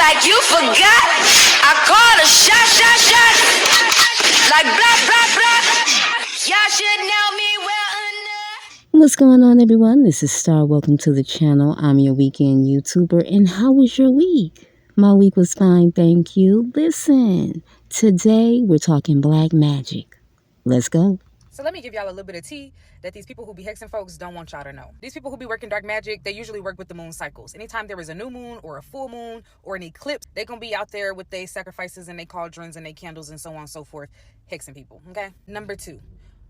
like you forgot. I call a shot. Like blah, blah, blah. Y'all should know me well enough. What's going on, everyone? This is Star. Welcome to the channel. I'm your weekend YouTuber. And how was your week? My week was fine, thank you. Listen, today we're talking black magic. Let's go. So let me give y'all a little bit of tea that these people who be hexing folks don't want y'all to know. These people who be working dark magic, they usually work with the moon cycles. Anytime there is a new moon or a full moon or an eclipse, they gonna be out there with their sacrifices and their cauldrons and their candles and so on and so forth, hexing people, okay? Number 2,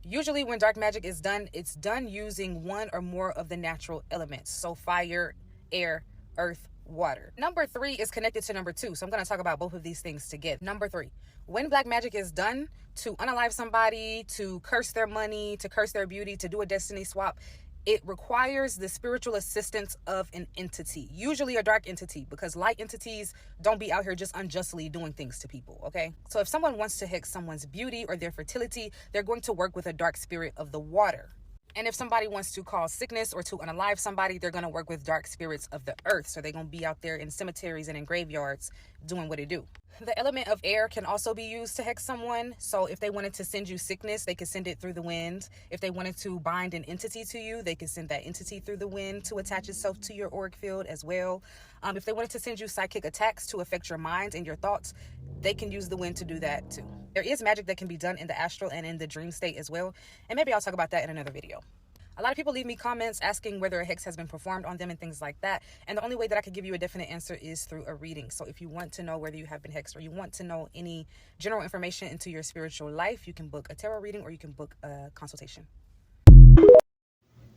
usually when dark magic is done, it's done using one or more of the natural elements. So fire, air, earth, water. Number 3 is connected to number 2. So I'm going to talk about both of these things together. Number 3, when black magic is done to unalive somebody, to curse their money, to curse their beauty, to do a destiny swap, it requires the spiritual assistance of an entity, usually a dark entity, because light entities don't be out here just unjustly doing things to people, okay? So if someone wants to hex someone's beauty or their fertility, they're going to work with a dark spirit of the water. And if somebody wants to cause sickness or to unalive somebody, they're going to work with dark spirits of the earth. So they're going to be out there in cemeteries and in graveyards doing what they do. The element of air can also be used to hex someone. So if they wanted to send you sickness, they could send it through the wind. If they wanted to bind an entity to you, they could send that entity through the wind to attach itself to your auric field as well. If they wanted to send you psychic attacks to affect your mind and your thoughts, they can use the wind to do that too. There is magic that can be done in the astral and in the dream state as well. And maybe I'll talk about that in another video. A lot of people leave me comments asking whether a hex has been performed on them and things like that. And the only way that I could give you a definite answer is through a reading. So if you want to know whether you have been hexed or you want to know any general information into your spiritual life, you can book a tarot reading or you can book a consultation.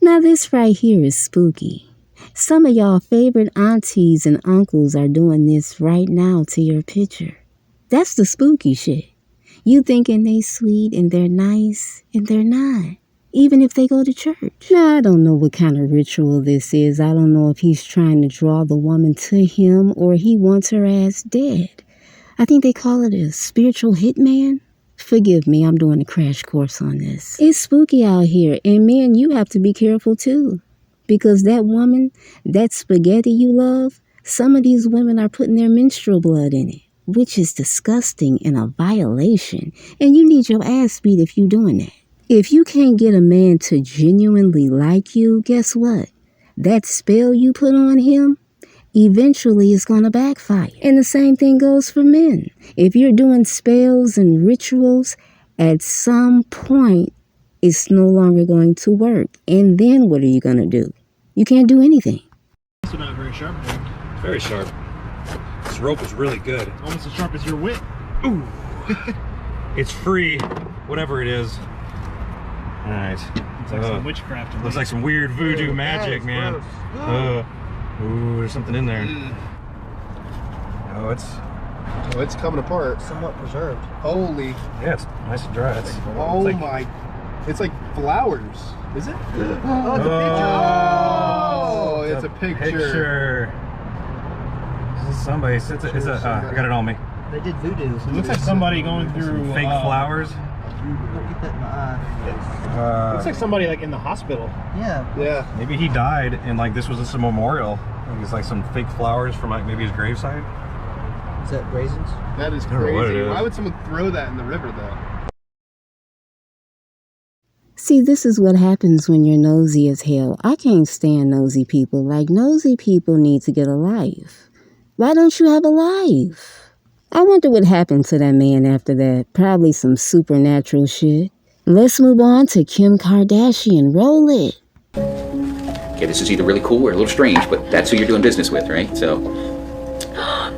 Now this right here is spooky. Some of y'all favorite aunties and uncles are doing this right now to your picture. That's the spooky shit. You thinking they sweet and they're nice and they're not. Even if they go to church. Now, I don't know what kind of ritual this is. I don't know if he's trying to draw the woman to him or he wants her ass dead. I think they call it a spiritual hitman. Forgive me, I'm doing a crash course on this. It's spooky out here, and man, you have to be careful too. Because that woman, that spaghetti you love, some of these women are putting their menstrual blood in it, which is disgusting and a violation. And you need your ass beat if you're doing that. If you can't get a man to genuinely like you, guess what? That spell you put on him, eventually is going to backfire. And the same thing goes for men. If you're doing spells and rituals, at some point, it's no longer going to work. And then what are you going to do? You can't do anything. It's not very sharp. Very sharp. This rope is really good. Almost as sharp as your wit. Ooh. It's free, whatever it is. All right. It's like some witchcraft. Looks like some weird voodoo magic, man. Ooh, there's something in there. Oh, it's coming apart. Somewhat preserved. Holy. Yeah, it's nice and dry. Oh it's like, my. It's like flowers. Is it? Oh, it's a picture. Oh, it's a picture. This is somebody. I got it on me. They did voodoo. It looks like somebody going through Fake flowers. Get that in the eye. Looks like somebody like in the hospital. Yeah. Yeah. Maybe he died and like this was just a memorial. It's like some fake flowers from like maybe his graveside. Is that raisins? That is I don't know what it crazy. is. Why would someone throw that in the river though? See, this is what happens when you're nosy as hell. I can't stand nosy people. Like, nosy people need to get a life. Why don't you have a life? I wonder what happened to that man after that. Probably some supernatural shit. Let's move on to Kim Kardashian. Roll it. Okay, this is either really cool or a little strange, but that's who you're doing business with, right? So.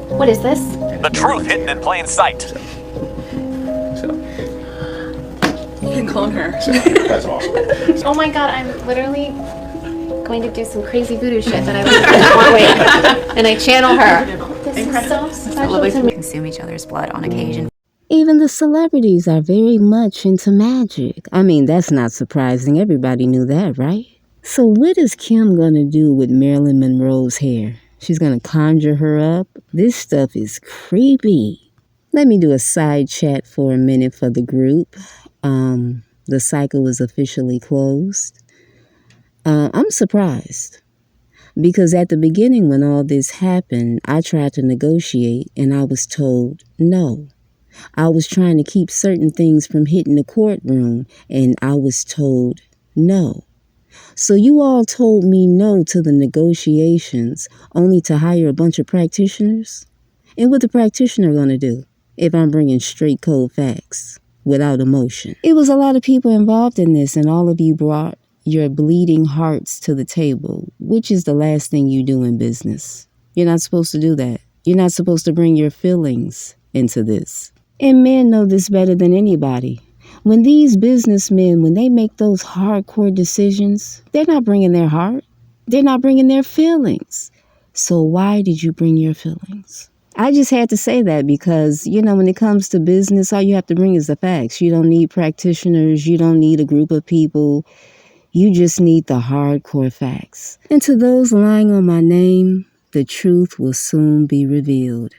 What is this? The truth hidden in plain sight. So. You can clone her. That's awesome. Oh my god, I'm literally going to do some crazy voodoo shit that I like. And I channel her. This is so special to me. Consume each other's blood on occasion. Even the celebrities are very much into magic. I mean, that's not surprising. Everybody knew that, right? So what is Kim going to do with Marilyn Monroe's hair? She's going to conjure her up? This stuff is creepy. Let me do a side chat for a minute for the group. The cycle is officially closed. I'm surprised. Because at the beginning when all this happened, I tried to negotiate and I was told no. I was trying to keep certain things from hitting the courtroom and I was told no. So you all told me no to the negotiations only to hire a bunch of practitioners? And what the practitioner going to do if I'm bringing straight cold facts without emotion? It was a lot of people involved in this, and all of you brought your bleeding hearts to the table, which is the last thing you do in business. You're not supposed to do that. You're not supposed to bring your feelings into this. And men know this better than anybody. When these businessmen, when they make those hardcore decisions, they're not bringing their heart. They're not bringing their feelings. So why did you bring your feelings? I just had to say that because, when it comes to business, all you have to bring is the facts. You don't need practitioners. You don't need a group of people. You just need the hardcore facts. And to those lying on my name, the truth will soon be revealed.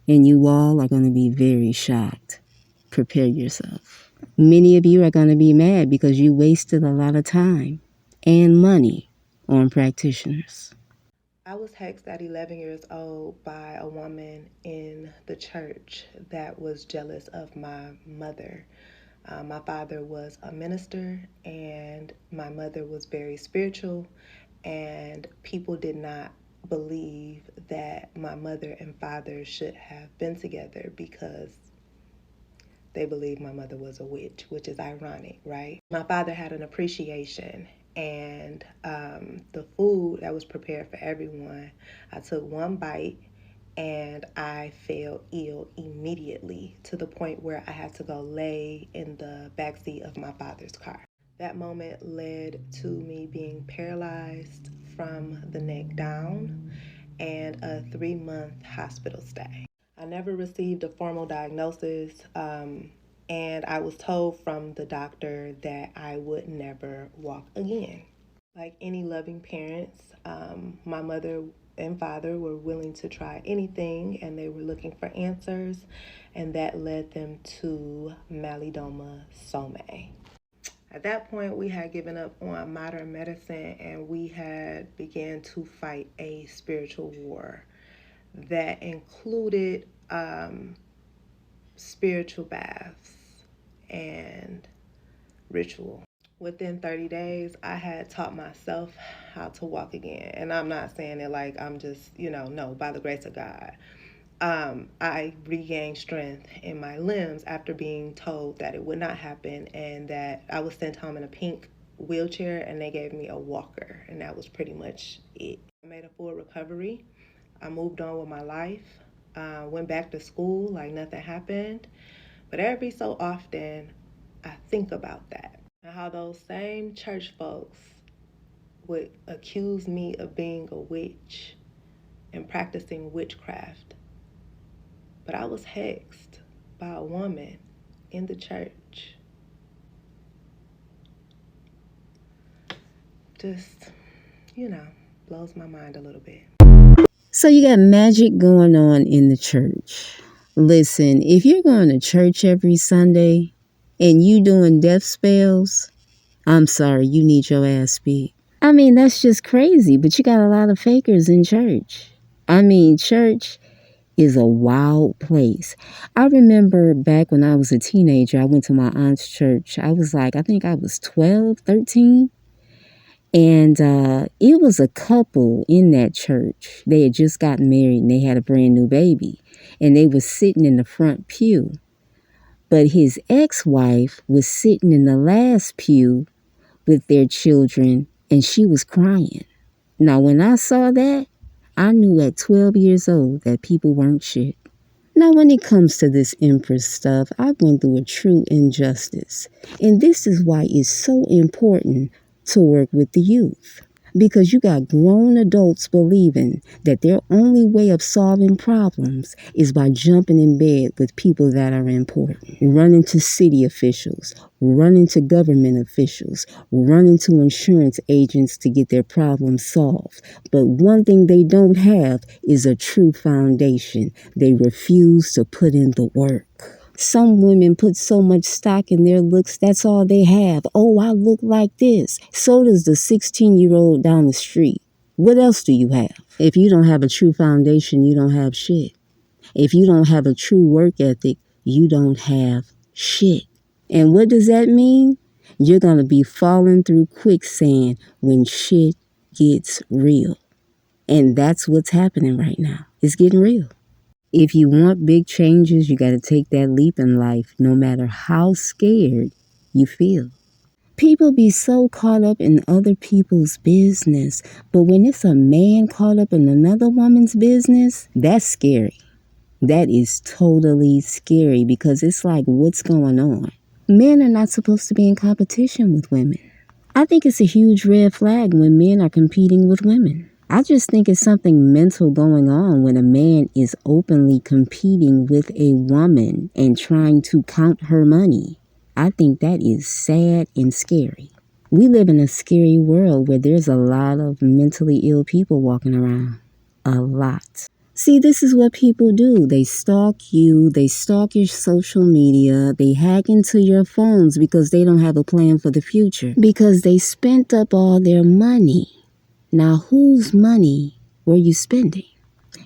And you all are going to be very shocked. Prepare yourself. Many of you are going to be mad because you wasted a lot of time and money on practitioners. I was hexed at 11 years old by a woman in the church that was jealous of my mother. My father was a minister and my mother was very spiritual, and people did not believe that my mother and father should have been together because they believed my mother was a witch, which is ironic, right? My father had an appreciation, and the food that was prepared for everyone, I took one bite and I fell ill immediately to the point where I had to go lay in the backseat of my father's car. That moment led to me being paralyzed from the neck down and a 3-month hospital stay. I never received a formal diagnosis, and I was told from the doctor that I would never walk again. Like any loving parents, my mother and father were willing to try anything, and they were looking for answers, and that led them to Malidoma Some. At that point, we had given up on modern medicine, and we had began to fight a spiritual war that included spiritual baths and ritual. Within 30 days, I had taught myself how to walk again. And I'm not saying it like I'm just, no, by the grace of God. I regained strength in my limbs after being told that it would not happen and that I was sent home in a pink wheelchair, and they gave me a walker, and that was pretty much it. I made a full recovery. I moved on with my life, went back to school like nothing happened. But every so often, I think about that and how those same church folks would accuse me of being a witch and practicing witchcraft. But I was hexed by a woman in the church. Just, blows my mind a little bit. So you got magic going on in the church. Listen, if you're going to church every Sunday and you doing death spells, I'm sorry, you need your ass beat. I mean, that's just crazy, but you got a lot of fakers in church. I mean, church is a wild place. I remember back when I was a teenager, I went to my aunt's church. I think I was 12, 13. And it was a couple in that church. They had just gotten married and they had a brand new baby. And they were sitting in the front pew. But his ex-wife was sitting in the last pew with their children, and she was crying. Now, when I saw that, I knew at 12 years old that people weren't shit. Now, when it comes to this Empress stuff, I went through a true injustice. And this is why it's so important to work with the youth. Because you got grown adults believing that their only way of solving problems is by jumping in bed with people that are important. Running to city officials, running to government officials, running to insurance agents to get their problems solved. But one thing they don't have is a true foundation. They refuse to put in the work. Some women put so much stock in their looks, that's all they have. Oh, I look like this. So does the 16-year-old down the street. What else do you have? If you don't have a true foundation, you don't have shit. If you don't have a true work ethic, you don't have shit. And what does that mean? You're going to be falling through quicksand when shit gets real. And that's what's happening right now. It's getting real. If you want big changes, you got to take that leap in life, no matter how scared you feel. People be so caught up in other people's business, but when it's a man caught up in another woman's business, that's scary. That is totally scary because it's like, what's going on? Men are not supposed to be in competition with women. I think it's a huge red flag when men are competing with women. I just think it's something mental going on when a man is openly competing with a woman and trying to count her money. I think that is sad and scary. We live in a scary world where there's a lot of mentally ill people walking around. A lot. See, this is what people do. They stalk you. They stalk your social media. They hack into your phones because they don't have a plan for the future. Because they spent up all their money. Now, whose money were you spending?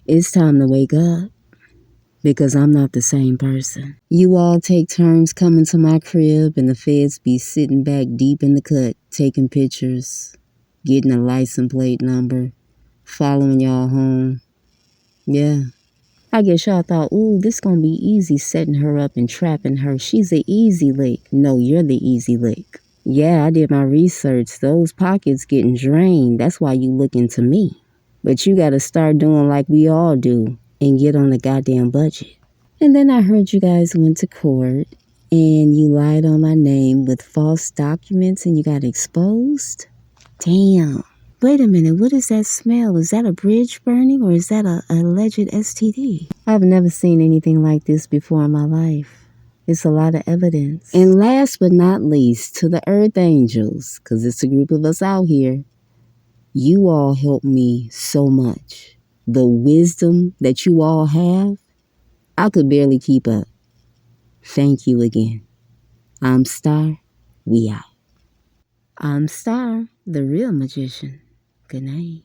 It's time to wake up. Because I'm not the same person. You all take turns coming to my crib and the feds be sitting back deep in the cut, taking pictures, getting a license plate number, following y'all home. Yeah. I guess y'all thought, ooh, this gonna be easy setting her up and trapping her. She's the easy lick. No, you're the easy lick. Yeah, I did my research. Those pockets getting drained. That's why you looking to me. But you gotta start doing like we all do and get on the goddamn budget. And then I heard you guys went to court and you lied on my name with false documents and you got exposed? Damn. Wait a minute, what is that smell? Is that a bridge burning or is that a alleged STD? I've never seen anything like this before in my life. It's a lot of evidence. And last but not least, to the Earth Angels, because it's a group of us out here, you all help me so much. The wisdom that you all have, I could barely keep up. Thank you again. I'm Star. We out. I'm Star, the real magician. Good night.